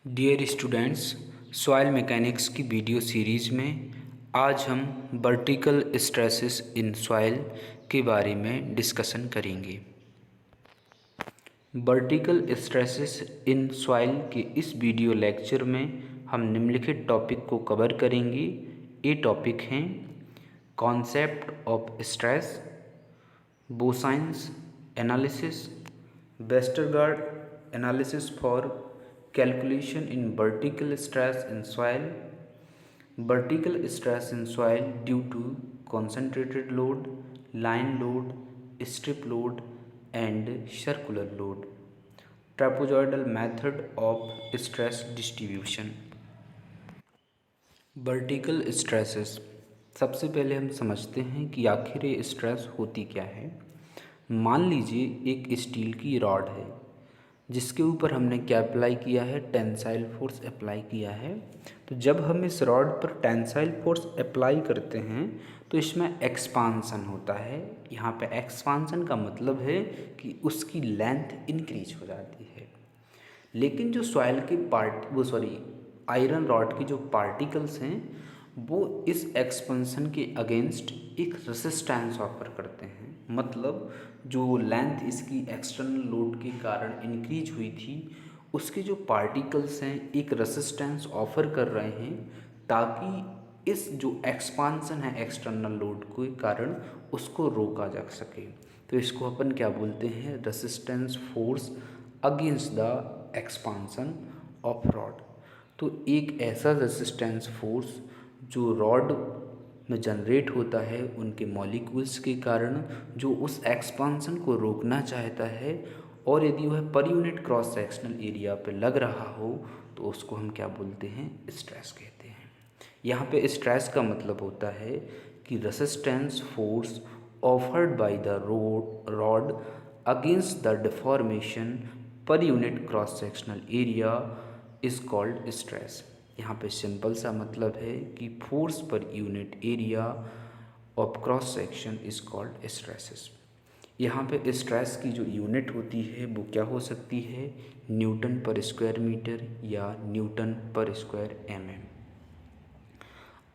Dear students, soil mechanics की video series में आज हम वर्टिकल स्ट्रेसेस इन सॉइल के बारे में डिस्कशन करेंगे। वर्टिकल स्ट्रेसेस इन सॉइल के इस वीडियो लेक्चर में हम निम्नलिखित टॉपिक को कवर करेंगे। ये टॉपिक हैं concept of stress, Boussinesq analysis, Westergaard analysis for calculation in vertical stress in soil, vertical stress in soil due to concentrated load, line load, strip load and circular load, trapezoidal method of stress distribution। Vertical stresses, सबसे पहले हम समझते हैं कि आखिर ये stress होती क्या है। मान लीजिए एक स्टील की रॉड है जिसके ऊपर हमने क्या अप्लाई किया है, टेंसाइल फोर्स अप्लाई किया है। तो जब हम इस रॉड पर टेंसाइल फोर्स अप्लाई करते हैं तो इसमें एक्सपांसन होता है। यहाँ पे एक्सपांसन का मतलब है कि उसकी लेंथ इंक्रीज हो जाती है। लेकिन जो सॉइल के आयरन रॉड के जो पार्टिकल्स हैं वो इस एक्सपेंशन के अगेंस्ट एक रेसिस्टेंस ऑफर करते हैं। मतलब जो लेंथ इसकी एक्सटर्नल लोड के कारण इंक्रीज हुई थी उसके जो पार्टिकल्स हैं एक रेसिस्टेंस ऑफर कर रहे हैं ताकि इस जो एक्सपांसन है एक्सटर्नल लोड के कारण उसको रोका जा सके। तो इसको अपन क्या बोलते हैं, resistance force against the expansion of rod. तो एक ऐसा रेसिस्टेंस फोर्स जो रॉड में जनरेट होता है उनके मॉलिक्यूल्स के कारण, जो उस एक्सपांसन को रोकना चाहता है, और यदि वह per unit cross sectional area पे लग रहा हो तो उसको हम क्या बोलते हैं, स्ट्रेस कहते हैं। यहाँ पे स्ट्रेस का मतलब होता है कि resistance force offered by the rod against the deformation per unit cross sectional area is called stress. यहाँ पे सिंपल सा मतलब है कि force per unit area of cross section is called stresses. यहाँ पे स्ट्रेस की जो यूनिट होती है वो क्या हो सकती है, न्यूटन पर स्क्वायर मीटर या न्यूटन पर स्क्वायर mm।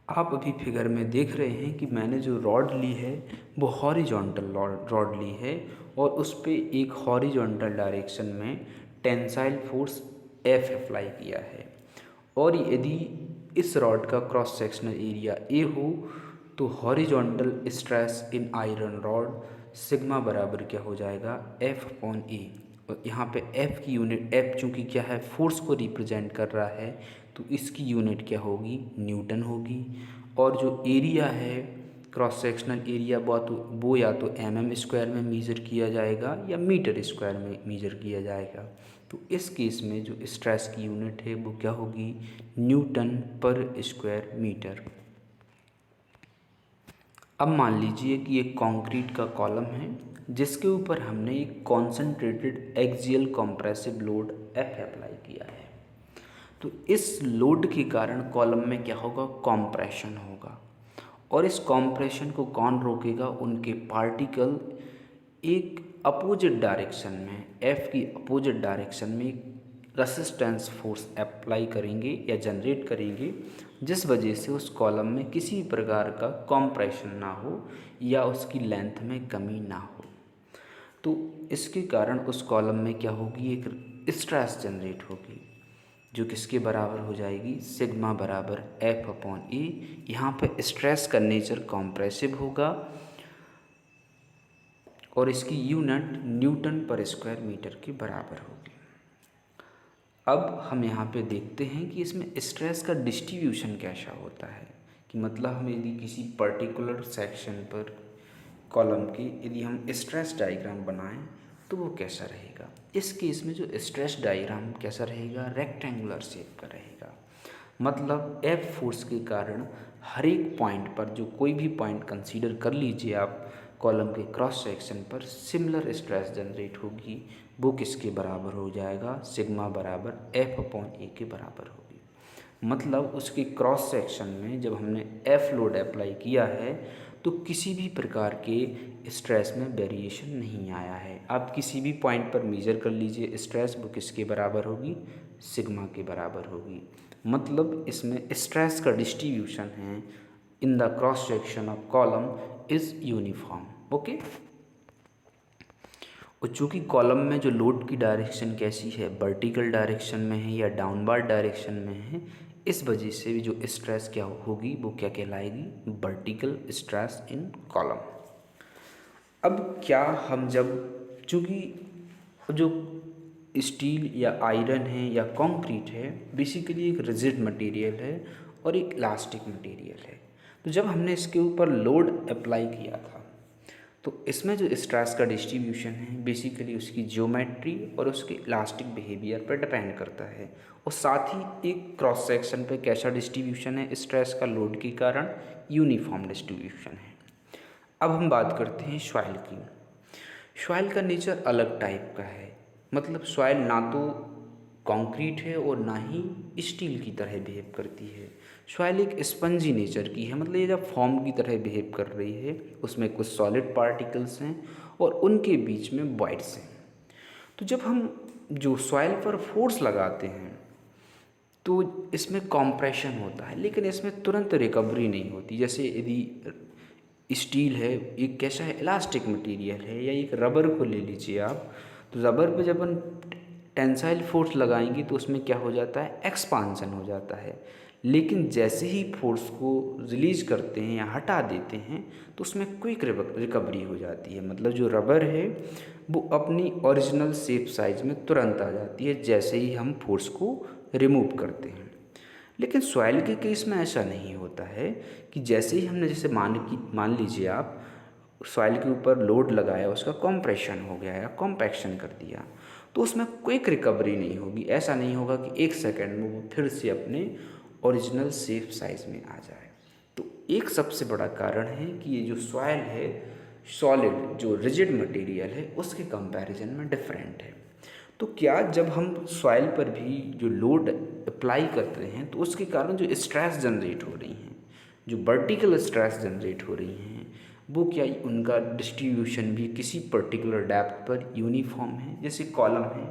आप अभी फिगर में देख रहे हैं कि मैंने जो रॉड ली है वो हॉरिजॉन्टल रॉड ली है और उस पर एक हॉरिजॉन्टल डायरेक्शन में टेंसाइल फोर्स F अप्लाई किया है। और यदि इस रॉड का क्रॉस सेक्शनल एरिया A हो तो horizontal stress in iron rod sigma बराबर क्या हो जाएगा, F/A। और यहाँ पे F की यूनिट, F चूँकि क्या है, फोर्स को रिप्रेजेंट कर रहा है तो इसकी यूनिट क्या होगी, न्यूटन होगी। और जो एरिया है क्रॉस सेक्शनल एरिया वो या तो mm² में मेज़र किया जाएगा या मीटर स्क्वायर में मेज़र किया जाएगा। तो इस केस में जो स्ट्रेस की यूनिट है वो क्या होगी, न्यूटन पर स्क्वायर मीटर। अब मान लीजिए कि एक कंक्रीट का कॉलम है जिसके ऊपर हमने एक concentrated axial compressive load F apply किया है। तो इस लोड के कारण कॉलम में क्या होगा, कॉम्प्रेशन होगा। और इस कॉम्प्रेशन को कौन रोकेगा, उनके पार्टिकल एक अपोजिट डायरेक्शन में, F की अपोजिट डायरेक्शन में रेसिस्टेंस फोर्स अप्लाई करेंगे या जनरेट करेंगे, जिस वजह से उस कॉलम में किसी प्रकार का कॉम्प्रेशन ना हो या उसकी लेंथ में कमी ना हो। तो इसके कारण उस कॉलम में क्या होगी, एक स्ट्रेस जनरेट होगी जो किसके बराबर हो जाएगी, सिग्मा बराबर F/A। यहाँ पे स्ट्रेस का नेचर कॉम्प्रेसिव होगा और इसकी यूनिट न्यूटन पर स्क्वायर मीटर के बराबर होगी। अब हम यहाँ पे देखते हैं कि इसमें स्ट्रेस का डिस्ट्रीब्यूशन कैसा होता है, कि मतलब हम यदि किसी पर्टिकुलर सेक्शन पर कॉलम की यदि हम स्ट्रेस डायग्राम बनाएं तो वो कैसा रहेगा। इस केस में जो स्ट्रेस डायग्राम कैसा रहेगा, रेक्टेंगुलर शेप का रहेगा। मतलब F फोर्स के कारण हर एक पॉइंट पर, जो कोई भी पॉइंट कंसीडर कर लीजिए आप कॉलम के क्रॉस सेक्शन पर, सिमिलर स्ट्रेस जनरेट होगी। वो किसके बराबर हो जाएगा, सिग्मा बराबर F/A के बराबर होगी। मतलब उसके क्रॉस सेक्शन में जब हमने F लोड अप्लाई किया है तो किसी भी प्रकार के स्ट्रेस में वेरिएशन नहीं आया है। आप किसी भी पॉइंट पर मेजर कर लीजिए स्ट्रेस, वो किसके बराबर होगी, सिग्मा के बराबर होगी। मतलब इसमें स्ट्रेस का डिस्ट्रीब्यूशन है in the cross section of column is uniform. Okay. और चूँकि कॉलम में जो लोड की डायरेक्शन कैसी है, वर्टिकल डायरेक्शन में है या डाउनवर्ड डायरेक्शन में है, इस वजह से भी जो स्ट्रेस क्या होगी वो क्या कहलाएगी, वर्टिकल स्ट्रेस इन कॉलम। अब क्या हम जब, चूँकि जो स्टील या आयरन है या कंक्रीट है बेसिकली एक रिजिड मटेरियल है और एक इलास्टिक मटेरियल है, तो जब हमने इसके ऊपर लोड अप्लाई किया था तो इसमें जो स्ट्रेस का डिस्ट्रीब्यूशन है बेसिकली उसकी ज्योमेट्री और उसके इलास्टिक बिहेवियर पर डिपेंड करता है, और साथ ही एक क्रॉस सेक्शन पे कैसा डिस्ट्रीब्यूशन है स्ट्रेस का लोड के कारण, यूनिफॉर्म डिस्ट्रीब्यूशन है। अब हम बात करते हैं सॉइल की। सॉइल का नेचर अलग टाइप का है, मतलब सॉइल ना तो कंक्रीट है और ना ही स्टील की तरह बिहेव करती है। सॉइल एक स्पंजी नेचर की है, मतलब ये जब फॉर्म की तरह बिहेव कर रही है, उसमें कुछ सॉलिड पार्टिकल्स हैं और उनके बीच में वॉइड्स हैं। तो जब हम जो सॉइल पर फोर्स लगाते हैं तो इसमें कॉम्प्रेशन होता है, लेकिन इसमें तुरंत रिकवरी नहीं होती। जैसे यदि स्टील है, एक कैसा है, इलास्टिक मटेरियल है, या एक रबर को ले लीजिए आप, तो रबर पे जब हम टेंसाइल फोर्स लगाएंगे तो उसमें क्या हो जाता है, एक्सपांसन हो जाता है। लेकिन जैसे ही फोर्स को रिलीज करते हैं या हटा देते हैं तो उसमें क्विक रिकवरी हो जाती है। मतलब जो रबर है वो अपनी ओरिजिनल शेप साइज में तुरंत आ जाती है जैसे ही हम फोर्स को रिमूव करते हैं। लेकिन सॉइल के केस में ऐसा नहीं होता है कि जैसे ही हमने, जैसे मान लीजिए आप सॉइल के ऊपर लोड लगाया, उसका कॉम्प्रेशन हो गया या कॉम्पैक्शन कर दिया, तो उसमें क्विक रिकवरी नहीं होगी। ऐसा नहीं होगा कि 1 सेकंड में वो फिर से अपने ओरिजिनल शेप साइज में आ जाए। तो एक सबसे बड़ा कारण है कि ये जो सॉइल है, सॉलिड जो रिजिड मटेरियल है उसके कंपैरिजन में डिफरेंट है। तो क्या जब हम सॉइल पर भी जो लोड अप्लाई करते हैं तो उसके कारण जो स्ट्रेस जनरेट हो रही हैं, जो वर्टिकल स्ट्रेस जनरेट हो रही हैं, वो क्या उनका डिस्ट्रीब्यूशन भी किसी पर्टिकुलर डेप्थ पर यूनिफॉर्म है। जैसे कॉलम है,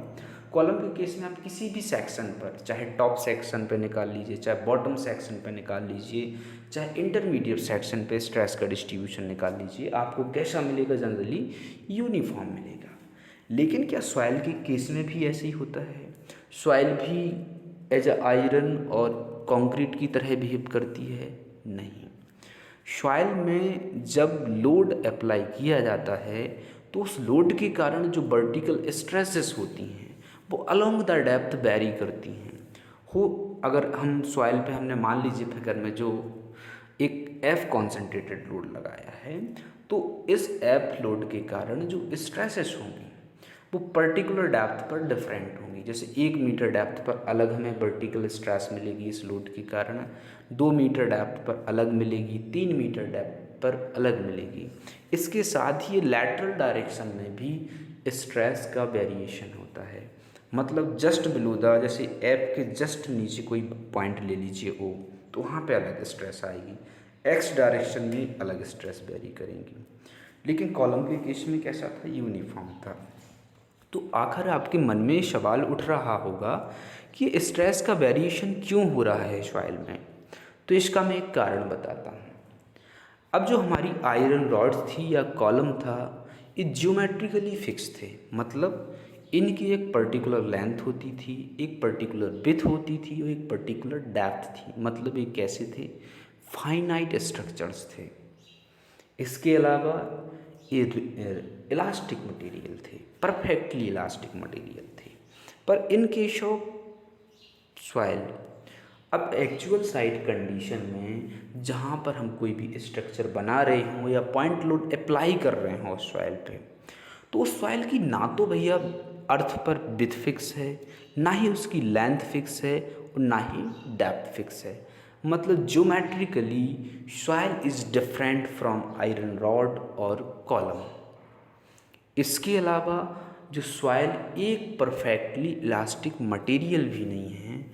कॉलम के केस में आप किसी भी सेक्शन पर, चाहे टॉप सेक्शन पर निकाल लीजिए, चाहे बॉटम सेक्शन पर निकाल लीजिए, चाहे इंटरमीडिएट सेक्शन पे स्ट्रेस का डिस्ट्रीब्यूशन निकाल लीजिए, आपको कैसा मिलेगा, जनरली यूनिफॉर्म मिलेगा। लेकिन क्या सॉइल के केस में भी ऐसे ही होता है? सॉइल भी एज अ आयरन और कंक्रीट की तरह बिहेव करती है? नहीं। सॉइल में जब लोड अप्लाई किया जाता है तो उस लोड के कारण जो वर्टिकल स्ट्रेसेस होती हैं वो अलोंग द डेप्थ वेरी करती हैं। अगर हम सॉइल पे हमने मान लीजिए फिगर में जो एक एफ कॉन्सेंट्रेटेड लोड लगाया है, तो इस एफ लोड के कारण जो स्ट्रेसेस होंगी वो पर्टिकुलर डेप्थ पर डिफरेंट होंगी। जैसे 1 मीटर डेप्थ पर अलग हमें वर्टिकल स्ट्रेस मिलेगी इस लोड के कारण, 2 मीटर डेप्थ पर अलग मिलेगी, 3 मीटर डेप्थ पर अलग मिलेगी। इसके साथ ही लैटरल डायरेक्शन में भी स्ट्रेस का वेरिएशन होता है। मतलब जस्ट बिलो द, जैसे एफ के जस्ट नीचे कोई पॉइंट ले लीजिए ओ, तो वहाँ पे अलग स्ट्रेस आएगी, एक्स डायरेक्शन में अलग स्ट्रेस वेरी करेंगी। लेकिन कॉलम के केस में कैसा था, यूनिफॉर्म था। तो आखिर आपके मन में सवाल उठ रहा होगा कि स्ट्रेस का वेरिएशन क्यों हो रहा है सॉइल में। तो इसका मैं एक कारण बताता हूँ। अब जो हमारी आयरन रॉड्स थी या कॉलम था, ये ज्योमेट्रिकली फिक्स थे। मतलब इनकी एक पर्टिकुलर लेंथ होती थी, एक पर्टिकुलर विड्थ होती थी और एक पर्टिकुलर डेप्थ थी। मतलब ये कैसे थे, फाइनाइट स्ट्रक्चर्स थे। इसके अलावा ये इलास्टिक मटेरियल थे, परफेक्टली इलास्टिक मटेरियल थे। पर इन केस ऑफ सॉइल, अब एक्चुअल साइट कंडीशन में जहाँ पर हम कोई भी स्ट्रक्चर बना रहे हों या पॉइंट लोड अप्लाई कर रहे हों उस सॉइल पे, तो उस सॉइल की ना तो भैया अर्थ पर विड्थ फिक्स है, ना ही उसकी लेंथ फिक्स है और ना ही डेप्थ फिक्स है। मतलब geometrically soil is different from iron rod और कॉलम। इसके अलावा जो सॉइल एक परफेक्टली इलास्टिक मटेरियल भी नहीं है,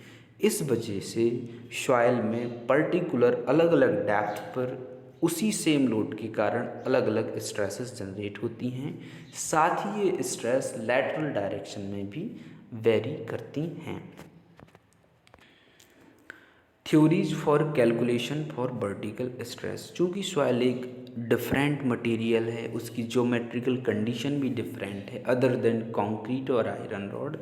इस वजह से सॉइल में पर्टिकुलर अलग अलग डेप्थ पर उसी सेम लोड के कारण अलग अलग स्ट्रेसेस जनरेट होती हैं। साथ ही ये स्ट्रेस लैटरल डायरेक्शन में भी वेरी करती हैं। Theories for calculation for vertical stress. चूँकि सॉइल एक डिफरेंट मटेरियल है, उसकी ज्योमेट्रिकल कंडीशन भी डिफरेंट है अदर देन कंक्रीट और आयरन रॉड,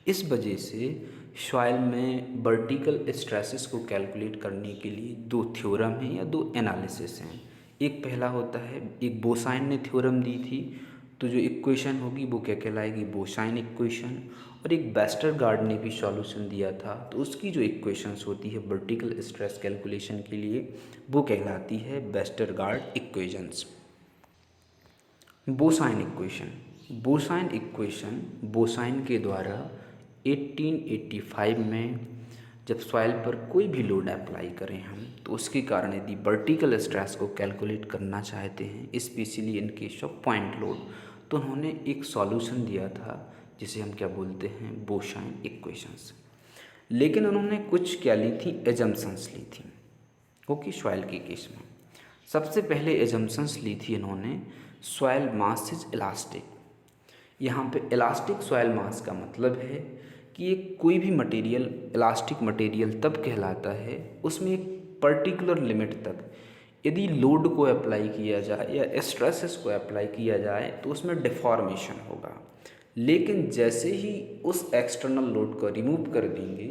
इस वजह से सॉइल में वर्टिकल स्ट्रेसेस को कैलकुलेट करने के लिए दो थ्योरम हैं या दो एनालिसिस हैं। एक पहला होता है, एक बोसाइन ने थ्योरम दी थी, तो जो इक्वेशन होगी वो क्या कहलाएगी, बोसाइन इक्वेशन। और एक वेस्टरगार्ड ने भी सॉल्यूशन दिया था, तो उसकी जो इक्वेशंस होती है वर्टिकल स्ट्रेस कैलकुलेशन के लिए वो कहलाती है वेस्टरगार्ड इक्वेशंस। बोसाइन इक्वेशन, बोसाइन के द्वारा 1885 में जब सॉइल पर कोई भी लोड अप्लाई करें हम, तो उसके कारण यदि वर्टिकल स्ट्रेस को कैलकुलेट करना चाहते हैं, specially in case of point load, तो उन्होंने एक सॉल्यूशन दिया था जिसे हम क्या बोलते हैं, बोसाइन इक्वेशंस। लेकिन उन्होंने कुछ क्या ली थी, एजम्पशंस ली थी। ओके, सॉइल के केस में सबसे पहले एजम्पशंस ली थी इन्होंने, सॉइल मास इज इलास्टिक। यहाँ पे इलास्टिक सॉइल मास का मतलब है कि एक कोई भी मटेरियल इलास्टिक मटेरियल तब कहलाता है उसमें एक पर्टिकुलर लिमिट तक यदि लोड को अप्लाई किया जाए या स्ट्रेसेस को अप्लाई किया जाए तो उसमें डिफॉर्मेशन होगा। लेकिन जैसे ही उस एक्सटर्नल लोड को रिमूव कर देंगे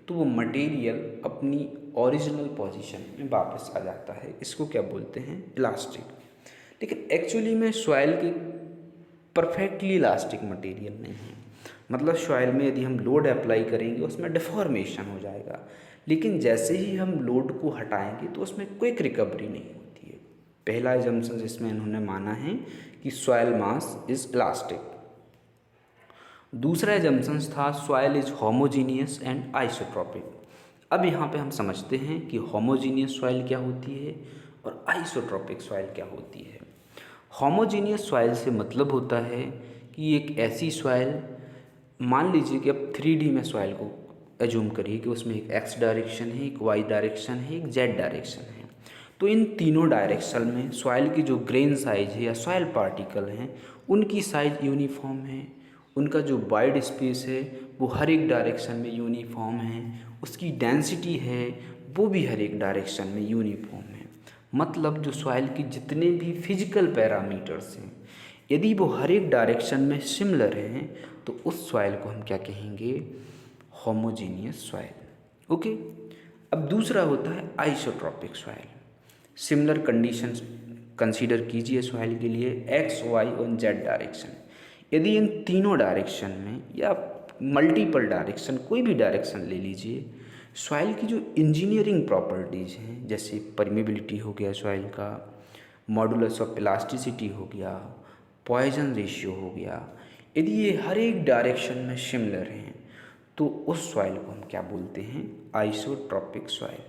तो वो मटेरियल अपनी ओरिजिनल पोजीशन में वापस आ जाता है। इसको क्या बोलते हैं, इलास्टिक। लेकिन एक्चुअली में सॉइल की परफेक्टली इलास्टिक मटेरियल नहीं है। मतलब सॉइल में यदि हम लोड अप्लाई करेंगे उसमें डिफॉर्मेशन हो जाएगा, लेकिन जैसे ही हम लोड को हटाएंगे तो उसमें क्विक रिकवरी नहीं होती है। पहला एजम्पशन जिसमें इन्होंने माना है कि सॉइल मास इज इलास्टिक। दूसरा एजम्पशन था soil is homogeneous and isotropic. अब यहाँ पे हम समझते हैं कि होमोजीनियस सॉइल क्या होती है और आइसोट्रोपिक सॉइल क्या होती है। होमोजीनियस सॉइल से मतलब होता है कि एक ऐसी सॉइल, मान लीजिए कि अब 3D में सॉइल को एज्यूम करिए कि उसमें एक एक्स डायरेक्शन है, एक वाई डायरेक्शन है, एक जेड डायरेक्शन है। तो इन तीनों डायरेक्शन में सॉइल की जो ग्रेन साइज है या सॉइल पार्टिकल हैं उनकी साइज यूनिफॉर्म है, उनका जो वाइड स्पेस है वो हर एक डायरेक्शन में यूनिफॉर्म है, उसकी डेंसिटी है वो भी हर एक डायरेक्शन में यूनिफॉर्म है। मतलब जो सॉइल की जितने भी फिजिकल पैरामीटर्स हैं यदि वो हर एक डायरेक्शन में सिमिलर हैं तो उस सॉइल को हम क्या कहेंगे, होमोजीनियस सॉइल। ओके। अब दूसरा होता है isotropic soil. Similar conditions consider कीजिए सॉइल के लिए, एक्स वाई और जेड डायरेक्शन। यदि इन तीनों डायरेक्शन में या मल्टीपल डायरेक्शन, कोई भी डायरेक्शन ले लीजिए, सॉइल की जो इंजीनियरिंग प्रॉपर्टीज़ हैं जैसे परमेबिलिटी हो गया सॉइल का, मॉडुलस ऑफ इलास्टिसिटी हो गया, पॉइजन रेशियो हो गया, यदि ये हर एक डायरेक्शन में सिमिलर हैं तो उस सॉइल को हम क्या बोलते हैं, आइसोट्रोपिक सॉइल।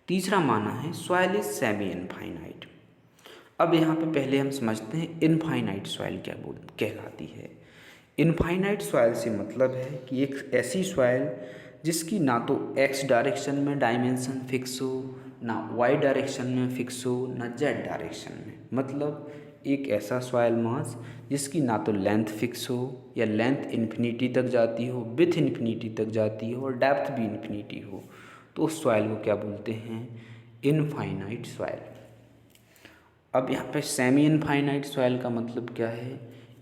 तीसरा माना है सॉइल इज सेमी इनफाइनाइट। अब यहाँ पे पहले हम समझते हैं इनफाइनाइट सॉइल क्या कहलाती है। इनफाइनाइट सॉइल से मतलब है कि एक ऐसी सॉइल जिसकी ना तो एक्स डायरेक्शन में डायमेंशन फिक्स हो, ना वाई डायरेक्शन में फिक्स हो, ना जेड डायरेक्शन में। मतलब एक ऐसा सॉइल मास जिसकी ना तो लेंथ फिक्स हो या लेंथ इन्फिनिटी तक जाती हो, विथ इन्फिनिटी तक जाती हो और डेप्थ भी इन्फिनिटी हो, तो उस सॉइल को क्या बोलते हैं, इनफाइनाइट सॉइल। अब यहाँ पे सेमी इनफाइनाइट सॉइल का मतलब क्या है,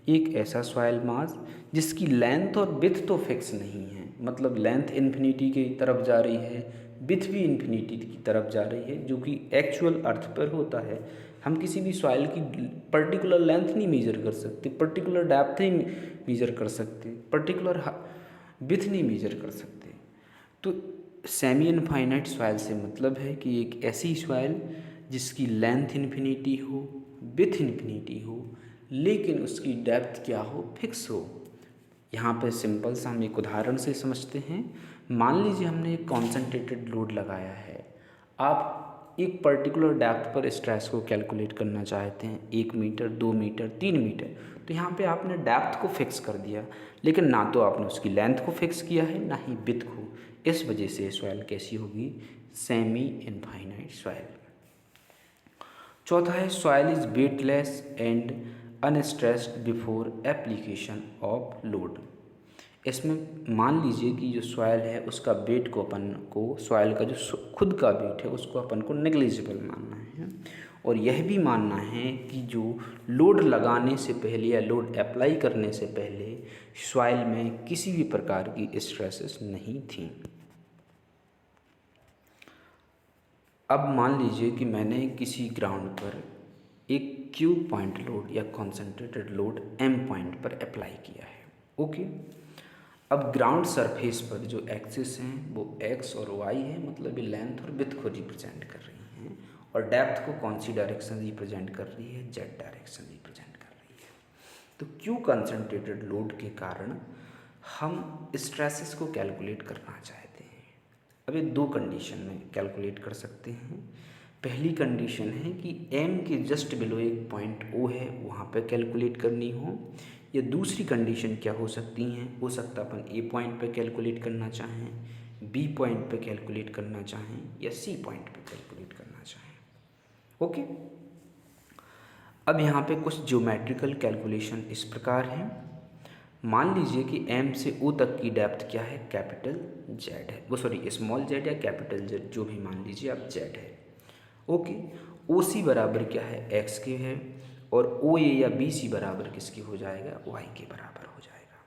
एक ऐसा सॉइल मास जिसकी लेंथ और विथ तो फिक्स नहीं है, मतलब लेंथ इन्फिनिटी की तरफ जा रही है, विथ भी इन्फिनिटी की तरफ जा रही है, जो कि एक्चुअल अर्थ पर होता है। हम किसी भी सॉइल की पर्टिकुलर लेंथ नहीं मेजर कर सकते, पर्टिकुलर डेप्थ नहीं मेजर कर सकते, पर्टिकुलर विथ नहीं मेजर कर सकते। तो सेमी इनफाइनाइट सॉइल से मतलब है कि एक ऐसी सॉइल जिसकी लेंथ इन्फिनिटी हो, विथ इन्फिनिटी हो, लेकिन उसकी डेप्थ क्या हो, फिक्स हो। यहाँ पे सिंपल सा हम एक उदाहरण से समझते हैं। मान लीजिए हमने एक कॉन्सेंट्रेटेड लोड लगाया है, आप एक पर्टिकुलर डेप्थ पर स्ट्रेस को कैलकुलेट करना चाहते हैं, 1 मीटर, 2 मीटर, 3 मीटर, तो यहाँ पे आपने डेप्थ को फिक्स कर दिया, लेकिन ना तो आपने उसकी लेंथ को फिक्स किया है ना ही विथ को। इस वजह से सॉइल कैसी होगी, सेमी इनफाइनाइट सॉइल। चौथा है soil is weightless and unstressed before application of load. इसमें मान लीजिए कि जो सॉइल है उसका वेट को अपन को सॉइल का जो खुद का वेट है उसको अपन को नेग्लिजिबल मानना है, और यह भी मानना है कि जो लोड लगाने से पहले या लोड अप्लाई करने से पहले सॉइल में किसी भी प्रकार की स्ट्रेसेस नहीं थी। अब मान लीजिए कि मैंने किसी ग्राउंड पर एक क्यू पॉइंट लोड या कॉन्सेंट्रेटेड लोड एम पॉइंट पर अप्लाई किया है। ओके, अब ग्राउंड सरफेस पर जो एक्सिस हैं वो एक्स और वाई है, मतलब ये लेंथ और विड्थ को रिप्रेजेंट कर रही हैं, और डेप्थ को कौन सी डायरेक्शन रिप्रेजेंट कर रही है, जेड डायरेक्शन रिप्रेजेंट कर रही है। तो क्यू कंसंट्रेटेड लोड के कारण हम स्ट्रेसेस को कैलकुलेट करना चाहते हैं। अब ये दो कंडीशन में कैलकुलेट कर सकते हैं। पहली कंडीशन है कि एम के जस्ट बिलो एक पॉइंट ओ है, वहाँ पे कैलकुलेट करनी हो, या दूसरी कंडीशन क्या हो सकती हैं, हो सकता अपन ए पॉइंट पे कैलकुलेट करना चाहें, बी पॉइंट पे कैलकुलेट करना चाहें, या सी पॉइंट पे कैलकुलेट करना चाहें। ओके, अब यहाँ पे कुछ ज्योमेट्रिकल कैलकुलेशन इस प्रकार है। मान लीजिए कि एम से ओ तक की डेप्थ क्या है, कैपिटल जेड है, वो सॉरी स्मॉल जेड या कैपिटल जेड जो भी मान लीजिए आप जेड है। ओके, ओ सी बराबर क्या है, एक्स के है, और ओ ए या बी सी बराबर किसकी हो जाएगा, वाई के बराबर हो जाएगा।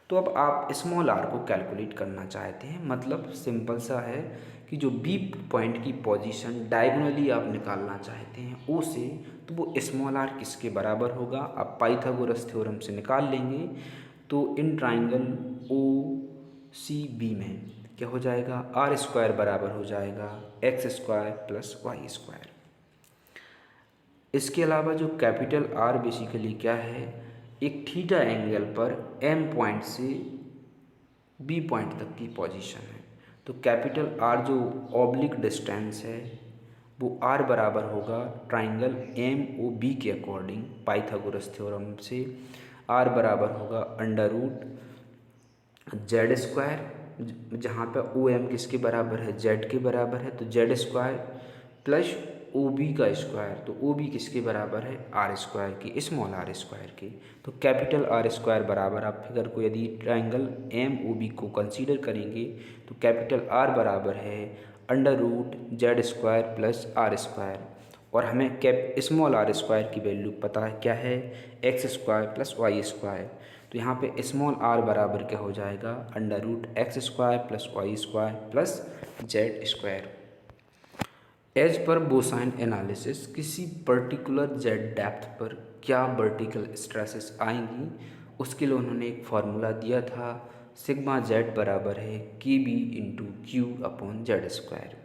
तो अब आप स्मॉल आर को कैलकुलेट करना चाहते हैं, मतलब सिंपल सा है कि जो बी पॉइंट की पोजीशन डायगोनली आप निकालना चाहते हैं ओ से, तो वो स्मॉल आर किसके बराबर होगा, आप पाइथागोरस थ्योरम से निकाल लेंगे। तो in triangle O C B में क्या हो जाएगा, आर स्क्वायर बराबर हो जाएगा X square plus Y square. इसके अलावा जो कैपिटल आर बेसिकली क्या है, एक थीटा एंगल पर एम पॉइंट से बी पॉइंट तक की पोजीशन है। तो कैपिटल आर जो ऑब्लिक डिस्टेंस है वो आर बराबर होगा ट्राइंगल एम ओ बी के अकॉर्डिंग पाइथागोरस थ्योरम से आर बराबर होगा अंडर रूट जेड स्क्वायर, जहाँ पे ओ एम किसके बराबर है, जेड के बराबर है, तो Z square plus O B का स्क्वायर, तो ओ बी किसके बराबर है, आर स्क्वायर की, स्मॉल आर स्क्वायर की। तो कैपिटल आर स्क्वायर बराबर, आप फिगर को यदि ट्राइंगल एम ओ बी को कंसीडर करेंगे तो कैपिटल आर बराबर है under root Z square plus R square, और हमें स्मॉल आर स्क्वायर की वैल्यू पता है क्या है, X square plus Y square. तो यहाँ पे स्मॉल आर बराबर क्या हो जाएगा, under root X square plus Y square plus Z square. As per Boussinesq analysis किसी पर्टिकुलर जेड डेप्थ पर क्या वर्टिकल स्ट्रेसेस आएंगी, उसके लिए उन्होंने एक फार्मूला दिया था, सिग्मा जेड बराबर है K B into Q upon Z square,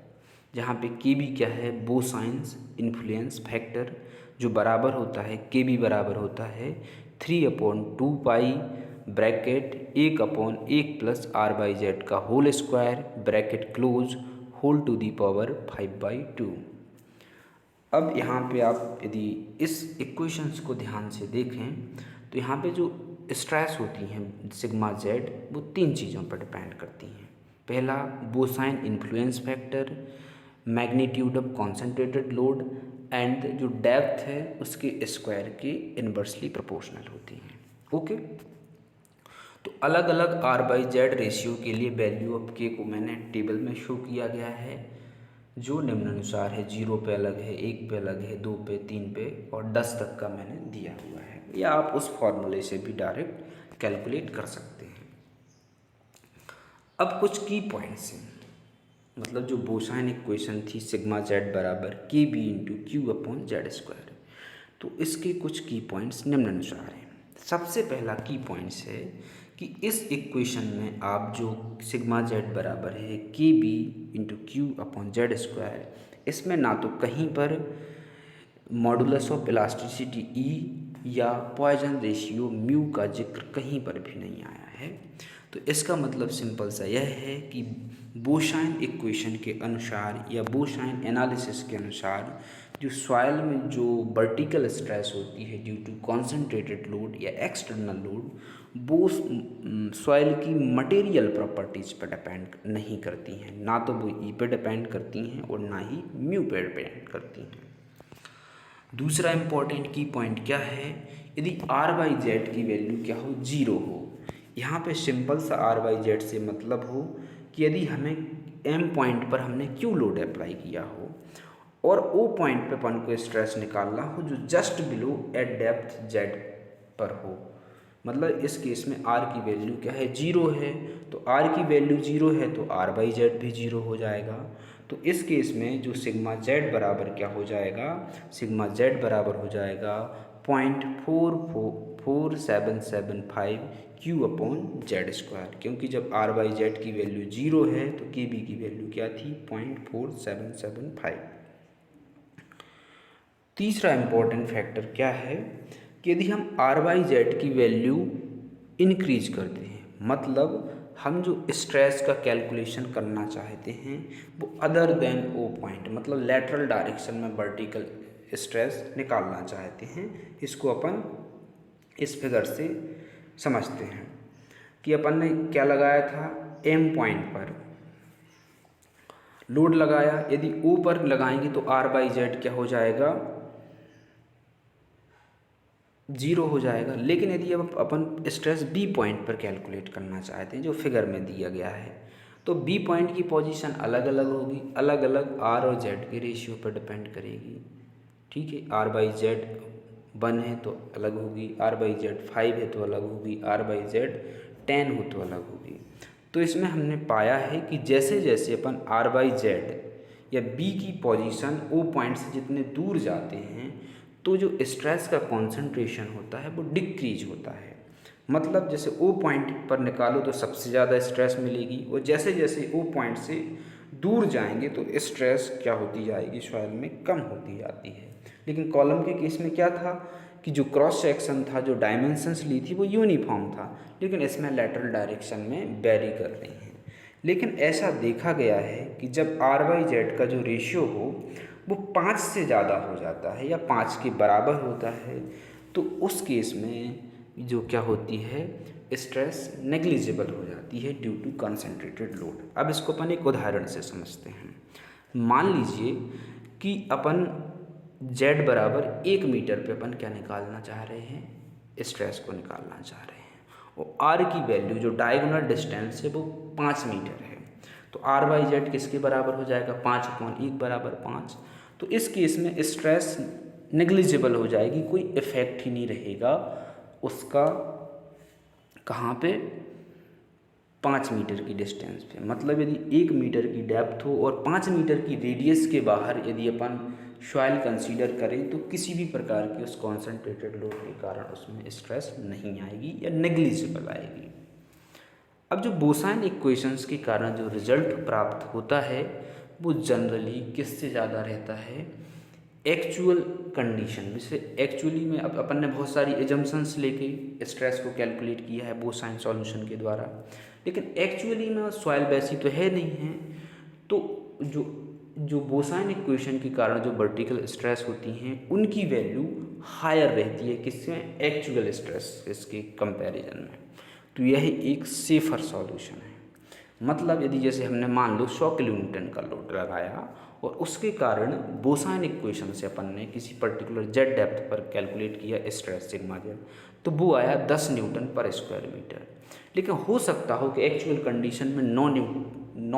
जहाँ पे के बी क्या है, बोसाइंस इन्फ्लुएंस फैक्टर, जो बराबर होता है के बी बराबर होता है 3/2 pi bracket 1/1 plus r by z का whole square bracket close whole to the power 5/2। अब यहाँ पे आप यदि इस इक्वेशंस को ध्यान से देखें तो यहाँ पे जो स्ट्रेस होती हैं सिग्मा जेड वो तीन चीज़ों पर डिपेंड करती हैं। पहला Boussinesq influence factor, magnitude of concentrated load, and जो डेप्थ है उसके स्क्वायर के इन्वर्सली प्रोपोर्शनल होती हैं। ओके, तो अलग अलग आर बाई जेड रेशियो के लिए वैल्यू ऑफ के को मैंने टेबल में शो किया गया है, जो निम्नानुसार है, 0 पे अलग है, 1 पे अलग है, 2 पे, 3 पे और 10 तक का मैंने दिया हुआ है, या आप उस फॉर्मूले से भी डायरेक्ट कैलकुलेट कर सकते हैं। अब कुछ की पॉइंट्स हैं, मतलब जो बोसाइन इक्वेशन थी सिग्मा जेड बराबर K B into Q upon Z square, तो इसके कुछ की पॉइंट्स निम्नानुसार हैं। सबसे पहला की पॉइंट्स है कि इस इक्वेशन में आप जो सिग्मा जेड बराबर है K B into Q upon Z square, इसमें ना तो कहीं पर मॉडुलस ऑफ इलास्टिसिटी ई या पॉइजन रेशियो म्यू का जिक्र कहीं पर भी नहीं आया है। तो इसका मतलब सिंपल सा यह है कि बोसाइन इक्वेशन के अनुसार या बोसाइन एनालिसिस के अनुसार जो सॉइल में जो वर्टिकल स्ट्रेस होती है ड्यू टू कॉन्सेंट्रेटेड लोड या एक्सटर्नल लोड, वो सॉइल की मटेरियल प्रॉपर्टीज़ पर डिपेंड नहीं करती हैं, ना तो वो ई पे डिपेंड करती हैं और ना ही म्यू पे डिपेंड करती हैं। दूसरा इम्पॉर्टेंट की पॉइंट क्या है, यदि आर बाई जेड की वैल्यू क्या हो, जीरो हो। यहाँ पे सिंपल सा आर बाई जेड से मतलब हो कि यदि हमें एम पॉइंट पर हमने क्यू लोड अप्लाई किया हो और ओ पॉइंट पे अपन को स्ट्रेस निकालना हो जो just below eight depth Z पर हो, मतलब इस केस में आर की वैल्यू क्या है, जीरो है। तो आर की वैल्यू जीरो है तो आर बाई जेड भी जीरो हो जाएगा। तो इस केस में जो सिग्मा जेड बराबर क्या हो जाएगा, सिग्मा जेड बराबर हो जाएगा 0.4775 क्यू अपॉन जेड स्क्वायर, क्योंकि जब आर बाई जेड की वैल्यू जीरो है तो के बी की वैल्यू क्या थी, 0.4775। तीसरा इम्पोर्टेंट फैक्टर क्या है कि यदि हम आर बाई जेड की वैल्यू इंक्रीज करते हैं, मतलब हम जो स्ट्रेस का कैलकुलेशन करना चाहते हैं वो अदर देन ओ पॉइंट, मतलब लेटरल डायरेक्शन में वर्टिकल स्ट्रेस निकालना चाहते हैं, इसको अपन इस फिगर से समझते हैं कि अपन ने क्या लगाया था, एम पॉइंट पर लोड लगाया, यदि ओ पर लगाएंगे तो आर बाई जेड क्या हो जाएगा, जीरो हो जाएगा। लेकिन यदि अब अपन स्ट्रेस बी पॉइंट पर कैलकुलेट करना चाहते हैं जो फिगर में दिया गया है, तो बी पॉइंट की पोजीशन अलग अलग होगी, अलग अलग आर और जेड के रेशियो पर डिपेंड करेगी। ठीक है, आर बाई जेड 1 है तो अलग होगी, आर बाई जेड 5 है तो अलग होगी, आर बाई जेड 10 हो तो अलग होगी। तो इसमें हमने पाया है कि जैसे जैसे अपन आर बाई जेड या बी की पोजीशन ओ पॉइंट से जितने दूर जाते हैं तो जो स्ट्रेस का कॉन्सेंट्रेशन होता है वो डिक्रीज होता है। मतलब जैसे ओ पॉइंट पर निकालो तो सबसे ज़्यादा स्ट्रेस मिलेगी, और जैसे जैसे ओ पॉइंट से दूर जाएंगे तो स्ट्रेस क्या होती जाएगी, सॉइल में कम होती जाती है। लेकिन कॉलम के केस में क्या था कि जो क्रॉस सेक्शन था, जो डायमेंशंस ली थी वो यूनिफॉर्म था, लेकिन इसमें लेटरल डायरेक्शन में वेरी कर रही हैं। लेकिन ऐसा देखा गया है कि जब आर बाई जेड का जो रेशियो हो वो 5 से ज़्यादा हो जाता है या 5 के बराबर होता है, तो उस केस में जो क्या होती है, स्ट्रेस नेग्लिजिबल हो जाती है ड्यू टू कंसंट्रेटेड लोड। अब इसको अपन एक उदाहरण से समझते हैं। मान लीजिए कि अपन जेड बराबर 1 मीटर पे अपन क्या निकालना चाह रहे हैं, स्ट्रेस को निकालना चाह रहे हैं, और आर की वैल्यू जो डायगोनल डिस्टेंस है वो 5 मीटर है। तो आर बाई जेड किसके बराबर हो जाएगा, 5/1 बराबर 5। तो इस केस में स्ट्रेस नेग्लिजिबल हो जाएगी, कोई इफेक्ट ही नहीं रहेगा उसका, कहाँ पे, 5 मीटर की डिस्टेंस पे। मतलब यदि 1 मीटर की डेप्थ हो और 5 मीटर की रेडियस के बाहर यदि अपन सॉइल कंसीडर करें तो किसी भी प्रकार की उस कॉन्सेंट्रेटेड लोड के कारण उसमें स्ट्रेस नहीं आएगी या नेग्लिजिबल आएगी। अब जो बोसाइन इक्वेशंस के कारण जो रिजल्ट प्राप्त होता है वो जनरली किससे ज़्यादा रहता है, एक्चुअल कंडीशन में से। एक्चुअली में अब अपन ने बहुत सारी एजम्पशंस लेके स्ट्रेस को कैलकुलेट किया है बोसाइन सॉल्यूशन के द्वारा, लेकिन एक्चुअली में सॉइल वैसी तो है नहीं है। तो जो जो बोसाइन इक्वेशन के कारण जो वर्टिकल स्ट्रेस होती हैं उनकी वैल्यू हायर रहती है किसमें, एक्चुअल स्ट्रेस इसके कंपैरिजन में। तो यह एक सेफर सॉल्यूशन है। मतलब यदि जैसे हमने मान लो 100 किलो न्यूटन का लोड लगाया और उसके कारण बोसाइन इक्वेशन से अपन ने किसी पर्टिकुलर जेड डेप्थ पर कैलकुलेट किया स्ट्रेस सिग्मा जेड, तो वो आया 10 न्यूटन पर स्क्वायर मीटर। लेकिन हो सकता हो कि एक्चुअल कंडीशन में 9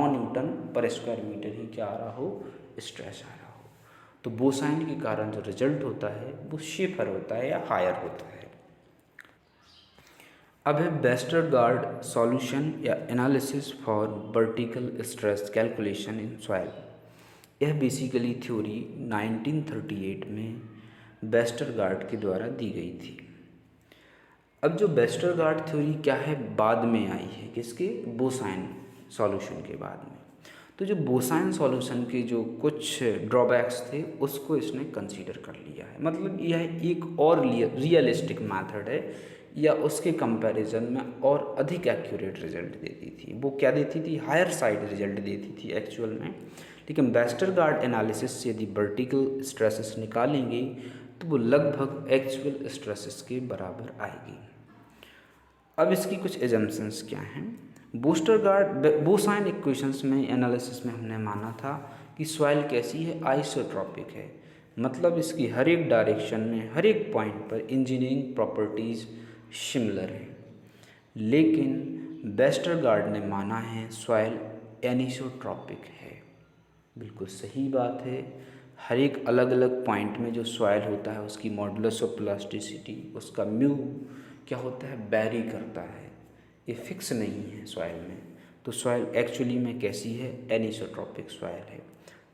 न्यूटन पर स्क्वायर मीटर ही क्या आ रहा हो, स्ट्रेस आ रहा हो। तो बोसाइन के कारण जो रिजल्ट होता है वो शेफर होता है या हायर होता है। अब है वेस्टरगार्ड सॉल्यूशन या analysis for vertical stress calculation in soil. यह बेसिकली थ्योरी 1938 में वेस्टरगार्ड के द्वारा दी गई थी। अब जो वेस्टरगार्ड थ्योरी क्या है, बाद में आई है, किसके, बोसाइन सॉल्यूशन के बाद में। तो जो बोसाइन सॉल्यूशन के जो कुछ ड्रॉबैक्स थे उसको इसने कंसीडर कर लिया है। मतलब यह एक और रियलिस्टिक मेथड है या उसके कंपैरिजन में और अधिक एक्यूरेट रिजल्ट देती थी। वो क्या देती थी, हायर साइड रिजल्ट देती थी एक्चुअल में। लेकिन वेस्टरगार्ड एनालिसिस से यदि वर्टिकल स्ट्रेसेस निकालेंगे तो वो लगभग एक्चुअल स्ट्रेसेस के बराबर आएगी। अब इसकी कुछ एजम्पशंस क्या हैं। बोसाइन इक्वेशंस में एनालिसिस में हमने माना था कि सॉइल कैसी है, आइसोट्रॉपिक है। मतलब इसकी हर एक डायरेक्शन में हर एक पॉइंट पर इंजीनियरिंग प्रॉपर्टीज़ सिमिलर हैं। लेकिन वेस्टरगार्ड ने माना है सॉइल एनिसोट्रॉपिक है। बिल्कुल सही बात है। हर एक अलग अलग पॉइंट में जो सॉइल होता है उसकी मॉडुलस ऑफ प्लास्टिसिटी, उसका म्यू क्या होता है, वेरी करता है, ये फिक्स नहीं है सॉइल में। तो सॉइल एक्चुअली में कैसी है, एनिसोट्रॉपिक सॉइल है।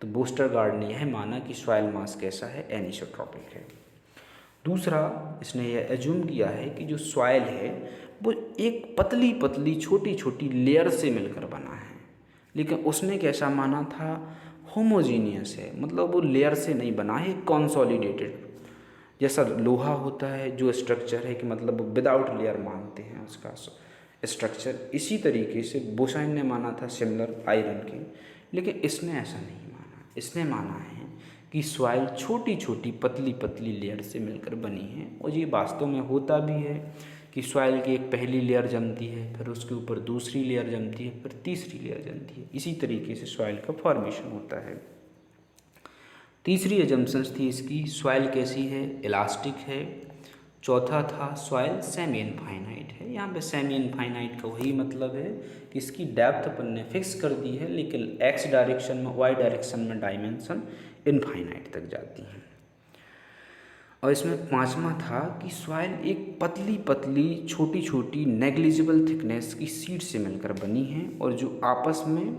तो वेस्टरगार्ड ने यह माना कि सॉइल मास कैसा है, एनिसोट्रॉपिक है। दूसरा, इसने यह एज्यूम किया है कि जो सॉइल है वो एक पतली पतली छोटी छोटी लेयर से मिलकर बना है, लेकिन उसने कैसा माना था, होमोजीनियस है, मतलब वो लेयर से नहीं बना है, कॉन्सोलिडेटेड, जैसा लोहा होता है जो स्ट्रक्चर है कि मतलब विदाउट लेयर मानते हैं उसका स्ट्रक्चर, इसी तरीके से बोसाइन ने माना था सिमिलर आयरन के, लेकिन इसने ऐसा नहीं माना। इसने माना है कि सॉइल छोटी छोटी पतली पतली लेयर से मिलकर बनी है, और ये वास्तव में होता भी है कि सॉइल की एक पहली लेयर जमती है, फिर उसके ऊपर दूसरी लेयर जमती है, फिर तीसरी लेयर जमती है, इसी तरीके से सॉइल का फॉर्मेशन होता है। तीसरी एजम्पशंस थी इसकी, सॉइल कैसी है, इलास्टिक है। चौथा था सॉइल सेमी इनफाइनाइट है। यहाँ पे सेमी इनफाइनाइट का वही मतलब है कि इसकी डेप्थ अपन ने फिक्स कर दी है, लेकिन एक्स डायरेक्शन में, वाई डायरेक्शन में डायमेंशन इनफाइनाइट तक जाती हैं। और इसमें पांचवा था कि सॉइल एक पतली पतली छोटी छोटी नेग्लिजिबल थिकनेस की सीड से मिलकर बनी है, और जो आपस में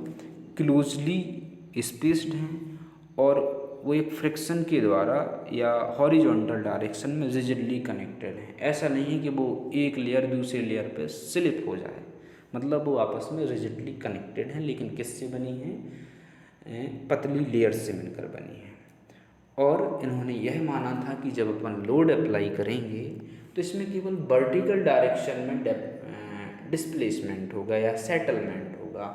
क्लोजली स्पेस्ड हैं, और वो एक फ्रिक्शन के द्वारा या हॉरिजॉन्टल डायरेक्शन में रिजिडली कनेक्टेड हैं। ऐसा नहीं है कि वो एक लेयर दूसरे लेयर पे स्लिप हो जाए, मतलब वो आपस में रिजिडली कनेक्टेड हैं, लेकिन किससे बनी हैं, पतली लेयर से मिलकर बनी है। और इन्होंने यह माना था कि जब अपन लोड अप्लाई करेंगे तो इसमें केवल वर्टिकल डायरेक्शन में डिस्प्लेसमेंट होगा या सेटलमेंट होगा,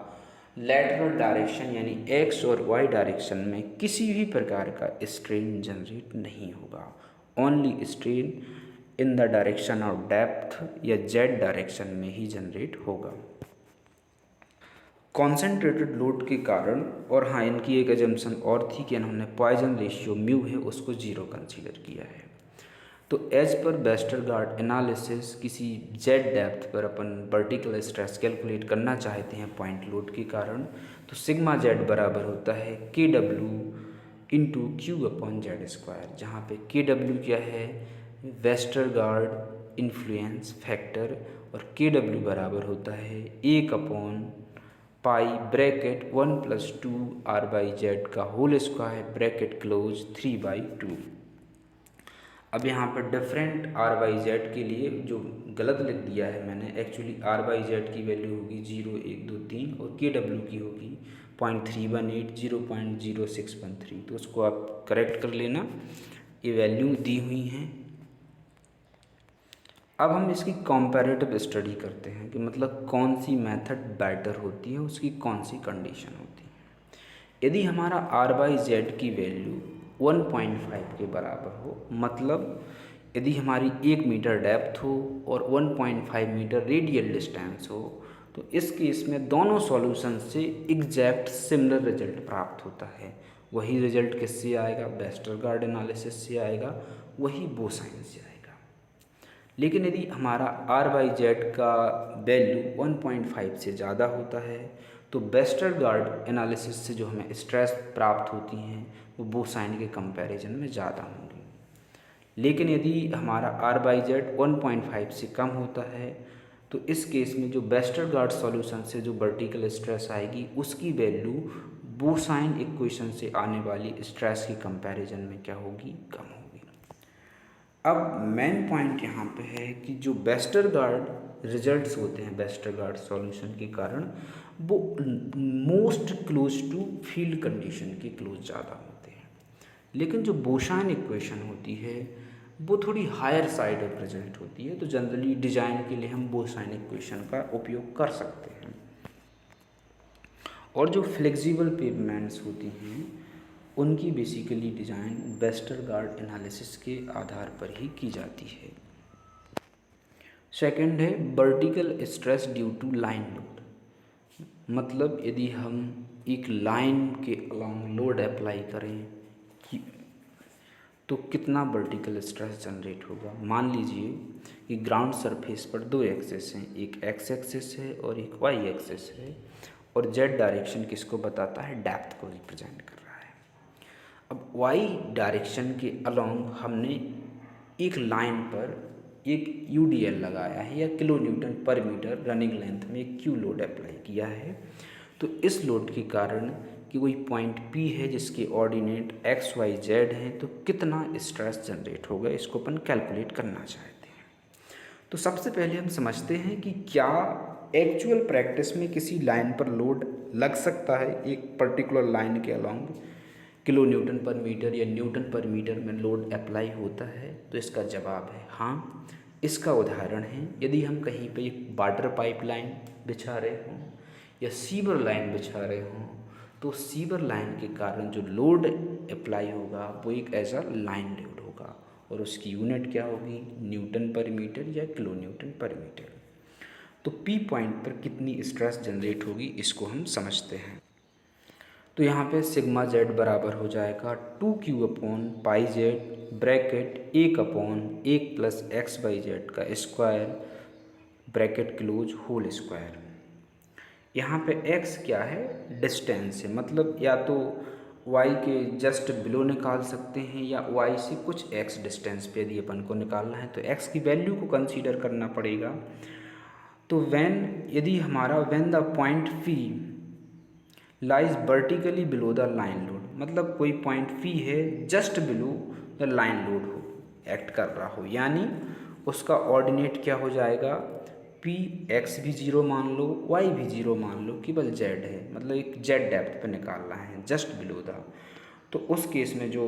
लैटरल डायरेक्शन यानी एक्स और वाई डायरेक्शन में किसी भी प्रकार का स्ट्रेन जनरेट नहीं होगा। Only strain in the direction of depth या जेड डायरेक्शन में ही जनरेट होगा। कॉन्सेंट्रेटेड लोड के कारण, और हाँ इनकी एक एजम्पशन और थी कि इन्होंने पॉइजन रेशियो म्यू है उसको जीरो कंसीडर किया है। तो एज पर वेस्टरगार्ड एनालिसिस किसी जेड डेप्थ पर अपन वर्टिकल स्ट्रेस कैलकुलेट करना चाहते हैं पॉइंट लोड के कारण, तो सिग्मा जेड बराबर होता है के W into Q upon Z square, जहाँ पे के डब्ल्यू क्या है, वेस्टरगार्ड इन्फ्लुएंस फैक्टर, और के डब्ल्यू बराबर होता है 1 पाई ब्रैकेट 1+2 आर बाई जेड का होल स्क्वायर ब्रैकेट क्लोज 3/2। अब यहाँ पर डिफरेंट आर बाई जेड के लिए जो गलत लिख दिया है मैंने, एक्चुअली आर बाई जेड की वैल्यू होगी 0, 1, 2, 3, और के डब्ल्यू की होगी 0.318, 0.0613, तो उसको आप करेक्ट कर लेना, ये वैल्यू दी हुई हैं। अब हम इसकी कंपैरेटिव स्टडी करते हैं कि मतलब कौन सी मेथड बेटर होती है, उसकी कौन सी कंडीशन होती है। यदि हमारा आर बाई जेड की वैल्यू 1.5 के बराबर हो, मतलब यदि हमारी 1 मीटर डेप्थ हो और 1.5 मीटर रेडियल डिस्टेंस हो, तो इस केस में दोनों सॉल्यूशन से एग्जैक्ट सिमिलर रिजल्ट प्राप्त होता है। वही रिजल्ट किससे आएगा, वेस्टरगार्ड एनालिसिस से आएगा, वही बोसाइन से आएगा। लेकिन यदि हमारा आर बाई जेड का वैल्यू 1.5 से ज़्यादा होता है, तो वेस्टरगार्ड एनालिसिस से जो हमें स्ट्रेस प्राप्त होती हैं वो बोसाइन के कंपैरिजन में ज़्यादा होंगी। लेकिन यदि हमारा आर बाई जेड 1.5 से कम होता है, तो इस केस में जो वेस्टरगार्ड सॉल्यूशन से जो वर्टिकल स्ट्रेस आएगी उसकी वैल्यू बोसाइन इक्वेशन से आने वाली स्ट्रेस की कंपैरिजन में क्या होगी, कम होगी। अब मेन पॉइंट यहाँ पे है कि जो वेस्टरगार्ड रिजल्ट्स होते हैं वेस्टरगार्ड सॉल्यूशन के कारण, वो most close to field condition के क्लोज ज़्यादा होते हैं, लेकिन जो बोसाइन इक्वेशन होती है वो थोड़ी हायर साइड ऑफ रिजल्ट होती है। तो जनरली डिज़ाइन के लिए हम बोसाइन इक्वेशन का उपयोग कर सकते हैं। और जो फ्लेक्सिबल पेवमेंट्स होती हैं उनकी बेसिकली डिज़ाइन वेस्टरगार्ड एनालिसिस के आधार पर ही की जाती है। सेकंड है vertical stress due to line load, मतलब यदि हम एक लाइन के अलोंग लोड अप्लाई करें तो कितना वर्टिकल स्ट्रेस जनरेट होगा। मान लीजिए कि ग्राउंड सरफेस पर दो एक्सेस हैं, एक एक्स एक्सेस है और एक वाई एक्सेस है, और जेड डायरेक्शन किसको बताता है, डेप्थ को रिप्रेजेंट कर रहा है। अब वाई डायरेक्शन के अलोंग हमने एक लाइन पर एक यूडीएल लगाया है या किलो न्यूटन पर मीटर रनिंग लेंथ में एक क्यू लोड अप्लाई किया है। तो इस लोड के कारण कि कोई पॉइंट पी है जिसके ऑर्डिनेट एक्स वाई जेड हैं, तो कितना स्ट्रेस जनरेट होगा इसको अपन कैलकुलेट करना चाहते हैं। तो सबसे पहले हम समझते हैं कि क्या एक्चुअल प्रैक्टिस में किसी लाइन पर लोड लग सकता है, एक पर्टिकुलर लाइन के अलॉन्ग किलो न्यूटन पर मीटर या न्यूटन पर मीटर में लोड अप्लाई होता है। तो इसका जवाब है हाँ। इसका उदाहरण है यदि हम कहीं पे एक वाटर पाइप लाइन बिछा रहे हों या सीवर लाइन बिछा रहे हों, तो सीवर लाइन के कारण जो लोड अप्लाई होगा वो एक ऐसा लाइन लोड होगा और उसकी यूनिट क्या होगी, न्यूटन पर मीटर या किलो न्यूटन पर मीटर। तो पी पॉइंट पर कितनी स्ट्रेस जनरेट होगी इसको हम समझते हैं। तो यहाँ पे सिग्मा जेड बराबर हो जाएगा 2q upon pi z bracket 1/1 plus x by z का square bracket close whole square. यहाँ पे x क्या है, डिस्टेंस है, मतलब या तो y के जस्ट बिलो निकाल सकते हैं या y से कुछ x डिस्टेंस पे यदि अपन को निकालना है तो x की वैल्यू को कंसीडर करना पड़ेगा। तो यदि हमारा when the point P lies vertically below the line load, मतलब कोई पॉइंट P है just below the line load हो एक्ट कर रहा हो, यानी उसका ऑर्डिनेट क्या हो जाएगा, पी एक्स भी जीरो मान लो वाई भी जीरो मान लो, केवल जेड है, मतलब एक जेड डेप्थ पे निकालना है जस्ट बिलो द। तो उस केस में जो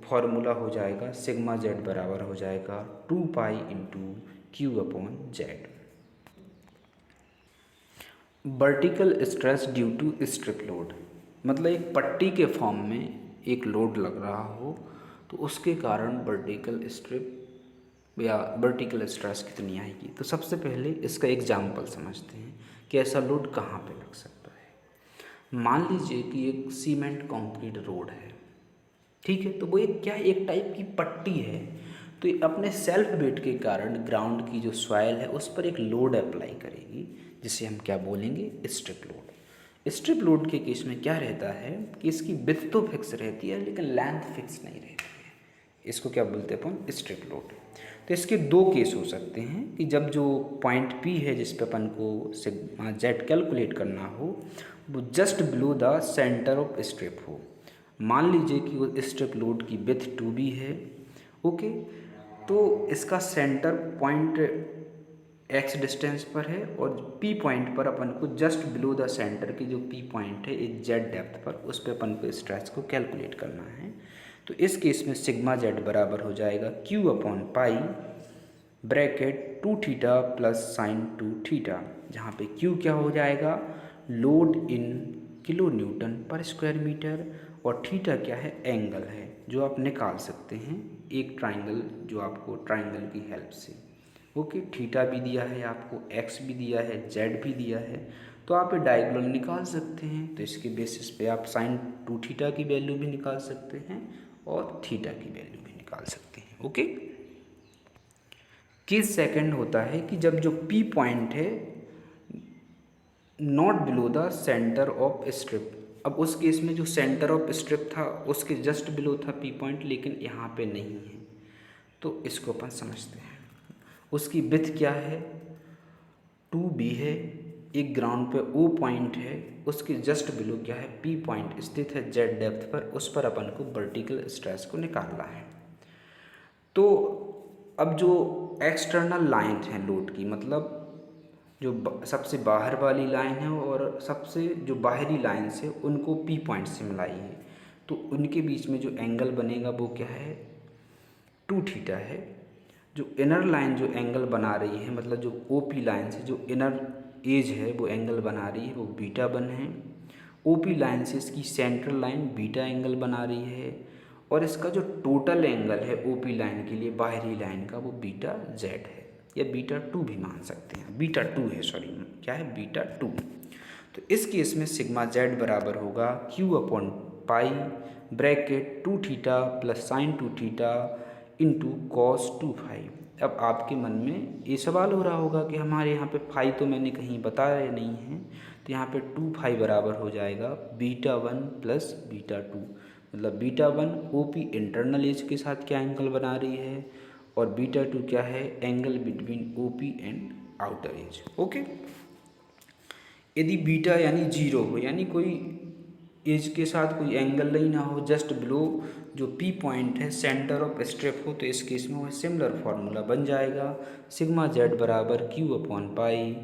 फॉर्मूला हो जाएगा सिग्मा जेड बराबर हो जाएगा 2 pi into Q upon Z. Vertical stress due to strip load, मतलब एक पट्टी के फॉर्म में एक लोड लग रहा हो तो उसके कारण वर्टिकल स्ट्रिप या वर्टिकल स्ट्रेस कितनी आएगी। तो सबसे पहले इसका एग्जाम्पल समझते हैं कि ऐसा लोड कहाँ पे लग सकता है। मान लीजिए कि एक सीमेंट कंक्रीट रोड है, ठीक है, तो वो एक टाइप की पट्टी है। तो ये अपने सेल्फ वेट के कारण ग्राउंड की जो सॉइल है उस पर एक लोड अप्लाई करेगी जिसे हम क्या बोलेंगे, स्ट्रिप लोड। स्ट्रिप लोड के केस में क्या रहता है कि इसकी विड्थ तो फिक्स रहती है लेकिन लेंथ फिक्स नहीं रहती है, इसको क्या बोलते हैं अपन, स्ट्रिप लोड। तो इसके दो केस हो सकते हैं कि जब जो पॉइंट P है जिस पे अपन को सिग्मा जेड कैलकुलेट करना हो वो just below the centre of strip हो। मान लीजिए कि वो स्ट्रिप लोड की विड्थ 2b है, ओके, तो इसका सेंटर पॉइंट x डिस्टेंस पर है और P पॉइंट पर अपन को जस्ट बिलो द सेंटर की जो P पॉइंट है एक जेड डेप्थ पर, उस पर अपन को स्ट्रेस को कैलकुलेट करना है। तो इस केस में सिग्मा जेड बराबर हो जाएगा q upon pi bracket 2 theta plus sine 2 theta, जहाँ पे q क्या हो जाएगा, लोड इन किलो न्यूटन पर स्क्वायर मीटर, और थीटा क्या है, एंगल है जो आप निकाल सकते हैं एक ट्राइंगल, जो आपको ट्राइंगल की हेल्प से, ओके, थीटा भी दिया है आपको, एक्स भी दिया है, जेड भी दिया है, तो आप ये डायगोनल निकाल सकते हैं। तो इसके बेसिस पे आप साइन 2 थीटा की वैल्यू भी निकाल सकते हैं और थीटा की वैल्यू भी निकाल सकते हैं, ओके। केस सेकंड होता है कि जब जो पी पॉइंट है not below the centre of strip. अब उस केस में जो सेंटर ऑफ स्ट्रिप था उसके जस्ट बिलो था पी पॉइंट, लेकिन यहाँ पे नहीं है, तो इसको अपन समझते हैं। उसकी विड्थ क्या है, 2b है, एक ग्राउंड पे O पॉइंट है, उसके जस्ट बिलो क्या है, P पॉइंट स्थित है जेड डेप्थ पर, उस पर अपन को वर्टिकल स्ट्रेस को निकालना है। तो अब जो एक्सटर्नल लाइन है लोड की, मतलब जो सबसे बाहर वाली लाइन है और सबसे जो बाहरी लाइन से उनको P पॉइंट से मिलाई है, तो उनके बीच में जो एंगल बनेगा वो क्या है, 2 थीटा है। जो इनर लाइन जो एंगल बना रही है, मतलब जो OP लाइन से जो इनर एज है वो एंगल बना रही है वो बीटा 1 है। OP लाइन से इसकी सेंट्रल लाइन बीटा एंगल बना रही है और इसका जो टोटल एंगल है OP लाइन के लिए बाहरी लाइन का वो बीटा जेड है या बीटा 2 भी मान सकते हैं, बीटा 2 है, सॉरी क्या है, बीटा 2। तो इस केस में सिग्मा जेड बराबर होगा q upon pi bracket 2 theta plus sine 2 theta into cos 2 phi. अब आपके मन में ये सवाल हो रहा होगा कि हमारे यहाँ पे फाई तो मैंने कहीं बताया नहीं है, तो यहाँ पे 2 फाई बराबर हो जाएगा बीटा 1 प्लस बीटा 2। मतलब बीटा 1 ओपी इंटरनल एज के साथ क्या एंगल बना रही है और बीटा 2 क्या है, angle between OP and outer as. Okay, यदि बीटा यानी 0 हो, यानी कोई एज के साथ कोई एंगल नहीं ना हो, जस्ट बिलो जो पी पॉइंट है सेंटर ऑफ स्ट्रेप हो, तो इस केस में वह सिमिलर फार्मूला बन जाएगा सिग्मा जेड बराबर Q upon pi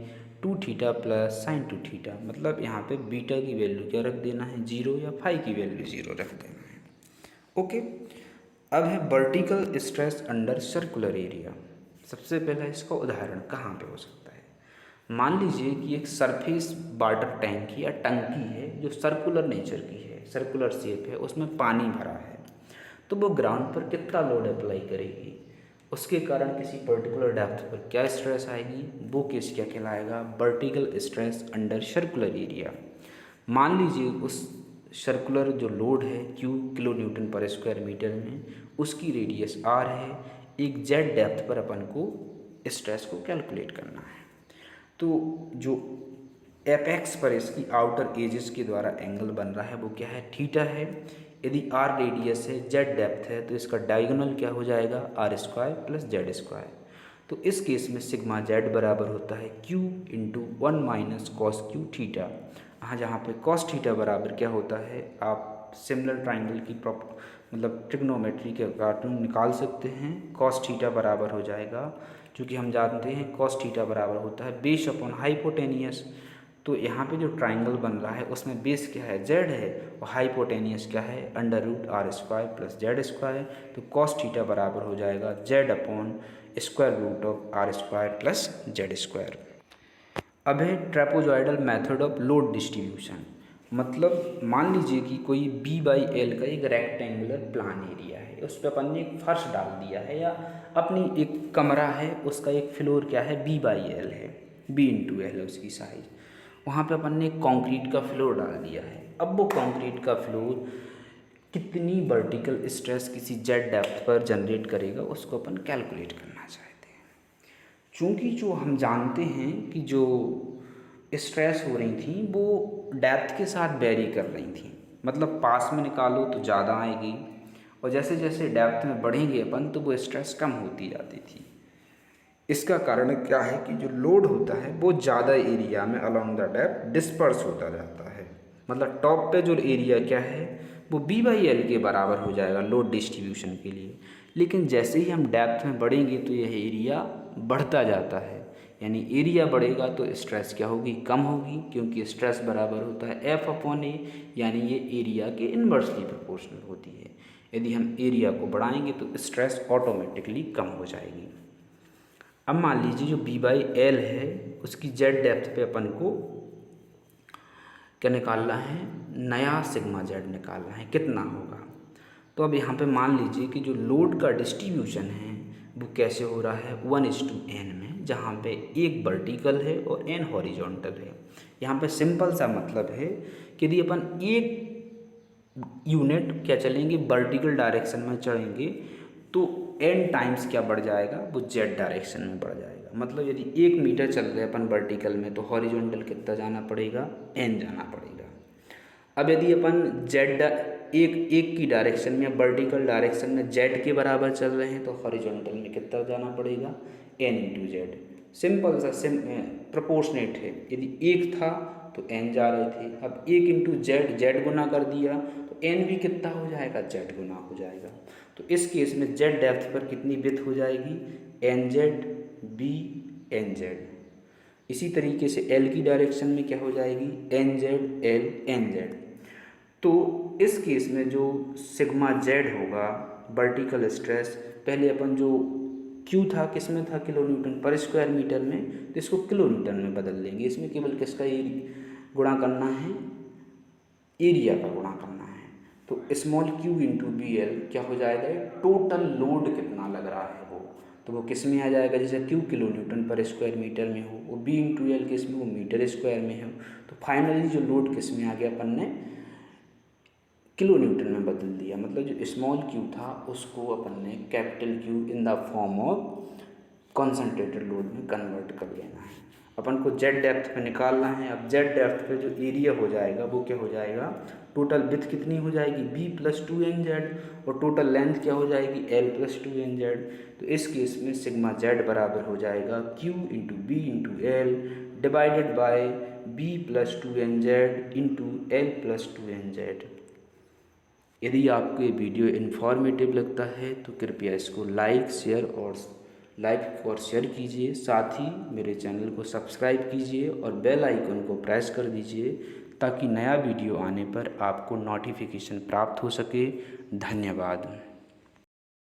2 theta plus sine 2 theta. मतलब यहाँ पे बीटा की वैल्यू क्या रख देना है, 0, या फाई की वैल्यू 0 रख देना है। ओके, अब है vertical stress under circular area. सबसे पहला इसका उदाहरण कहाँ पे हो सकता है। मान लीजिए कि एक सरफेस वाटर टैंक या टंकी है जो सर्कुलर नेचर की है, सर्कुलर शेप है, उसमें पानी भरा है, तो वो ग्राउंड पर कितना लोड अप्लाई करेगी, उसके कारण किसी पर्टिकुलर डेप्थ पर क्या स्ट्रेस आएगी, वो केस क्या कहलाएगा, vertical stress under circular area. मान लीजिए उस सर्कुलर जो लोड है Q किलो न्यूटन पर स्क्वायर मीटर में, उसकी रेडियस R है, एक जेड डेप्थ पर अपन को स्ट्रेस को कैलकुलेट करना है। तो जो एपेक्स पर इसकी आउटर एजेस के द्वारा एंगल बन रहा है वो क्या है, थीटा है। यदि R रेडियस है, जेड डेप्थ है, तो इसका डायगोनल क्या हो जाएगा, R square plus Z square. तो इस केस में सिग्मा जेड बराबर होता है Q into 1 minus cos Q theta. हाँ, जहाँ पे कॉस थीटा बराबर क्या होता है, आप सिमिलर ट्राइंगल की मतलब ट्रिग्नोमेट्री के कार्टून निकाल सकते हैं। कॉस थीटा बराबर हो जाएगा, क्योंकि हम जानते हैं कॉस थीटा बराबर होता है बेस अपॉन हाइपोटेनियस। तो यहाँ पे जो ट्राइंगल बन रहा है उसमें बेस क्या है, जेड है, और हाइपोटेनियस क्या है, under root R square plus Z square. तो कॉस थीटा बराबर हो जाएगा Z upon square root of R square plus Z square. अब है trapezoidal method of load distribution. मतलब मान लीजिए कि कोई बी बाई एल का एक रेक्टेंगुलर प्लान एरिया है, उस पर अपन ने एक फर्श डाल दिया है, या अपनी एक कमरा है, उसका एक फ्लोर क्या है, बी बाई एल है, बी इंटू एल है उसकी साइज। वहाँ पे अपन ने कंक्रीट का फ्लोर डाल दिया है। अब वो कंक्रीट का फ्लोर कितनी वर्टिकल स्ट्रेस किसी जेड डेप्थ पर जनरेट करेगा, उसको अपन कैलकुलेट करना चाहते हैं। चूँकि जो हम जानते हैं कि जो स्ट्रेस हो रही थी वो डेप्थ के साथ वेरी कर रही थी, मतलब पास में निकालो तो ज़्यादा आएगी, और जैसे जैसे डेप्थ में बढ़ेंगे अपन तो वो स्ट्रेस कम होती जाती थी। इसका कारण क्या है कि जो लोड होता है वो ज़्यादा एरिया में अलोंग द डेप्थ डिस्पर्स होता जाता है। मतलब टॉप पे जो एरिया क्या है वो बी बाई एल के बराबर हो जाएगा लोड डिस्ट्रीब्यूशन के लिए। लेकिन जैसे ही हम डेप्थ में बढ़ेंगे तो यह एरिया बढ़ता जाता है, यानी एरिया बढ़ेगा तो स्ट्रेस क्या होगी, कम होगी, क्योंकि स्ट्रेस बराबर होता है एफ अपॉन ए, यानी ये एरिया के इन्वर्सली प्रोपोर्शनल होती है। यदि हम एरिया को बढ़ाएंगे तो स्ट्रेस ऑटोमेटिकली कम हो जाएगी। अब मान लीजिए जो बी बाई एल है उसकी जेड डेप्थ पे अपन को क्या निकालना है, नया सिग्मा जेड निकालना है, कितना होगा। तो अब यहाँ पे मान लीजिए कि जो लोड का डिस्ट्रीब्यूशन है वो कैसे हो रहा है, 1:n में, जहाँ पे एक वर्टिकल है और n हॉरिजॉन्टल है। यहाँ पे सिंपल सा मतलब है कि यदि अपन एक यूनिट क्या चलेंगे, वर्टिकल डायरेक्शन में चलेंगे, तो n टाइम्स क्या बढ़ जाएगा, वो z डायरेक्शन में बढ़ जाएगा। मतलब यदि 1 मीटर चल रहे अपन वर्टिकल में, तो हॉरिजॉन्टल कितना जाना पड़ेगा, n जाना पड़ेगा। अब यदि अपन एक की डायरेक्शन में, वर्टिकल डायरेक्शन में z के बराबर चल रहे हैं, तो हॉरिजॉन्टल में कितना जाना पड़ेगा, n इंटू जेड। सिंपल सा प्रोपोर्शनेट है, यदि 1 था तो n जा रहे थे। अब 1 इंटू जेड गुना कर दिया तो n भी कितना हो जाएगा, z गुना हो जाएगा। तो इस केस में z डेप्थ पर कितनी विड्थ हो जाएगी, N Z B N Z. इसी तरीके से l की डायरेक्शन में क्या हो जाएगी, N Z L N Z. तो इस केस में जो सिग्मा जेड होगा वर्टिकल स्ट्रेस, पहले अपन जो Q था किस में था, किलो न्यूटन पर स्क्वायर मीटर में, तो इसको किलो न्यूटन में बदल लेंगे। इसमें केवल किसका गुणा करना है, एरिया का गुणा करना है। तो small q into B L क्या हो जाएगा, टोटल लोड कितना लग रहा है वो, तो वो किस में आ जाएगा, जैसे q किलो न्यूटन पर स्क्वायर मीटर में हो, वो b इंटू एल किस में, वो मीटर स्क्वायर में हो। तो फाइनली जो लोड किस में आ गया, अपन ने किलो न्यूटन में बदल दिया, मतलब जो स्मॉल क्यू था उसको अपन ने capital Q in the form of concentrated load में कन्वर्ट कर लेना है। अपन को जेड डेप्थ पे निकालना है। अब जेड डेप्थ पे जो एरिया हो जाएगा वो क्या हो जाएगा, टोटल विड्थ कितनी हो जाएगी B plus two N Z, और टोटल लेंथ क्या हो जाएगी L plus two N Z. तो इस केस में सिग्मा जेड बराबर हो जाएगा Q into B into L divided by B plus two N Z into L plus two N Z. यदि आपको ये वीडियो इन्फॉर्मेटिव लगता है तो कृपया इसको लाइक शेयर कीजिए। साथ ही मेरे चैनल को सब्सक्राइब कीजिए और बेल आइकन को प्रेस कर दीजिए ताकि नया वीडियो आने पर आपको नोटिफिकेशन प्राप्त हो सके। धन्यवाद।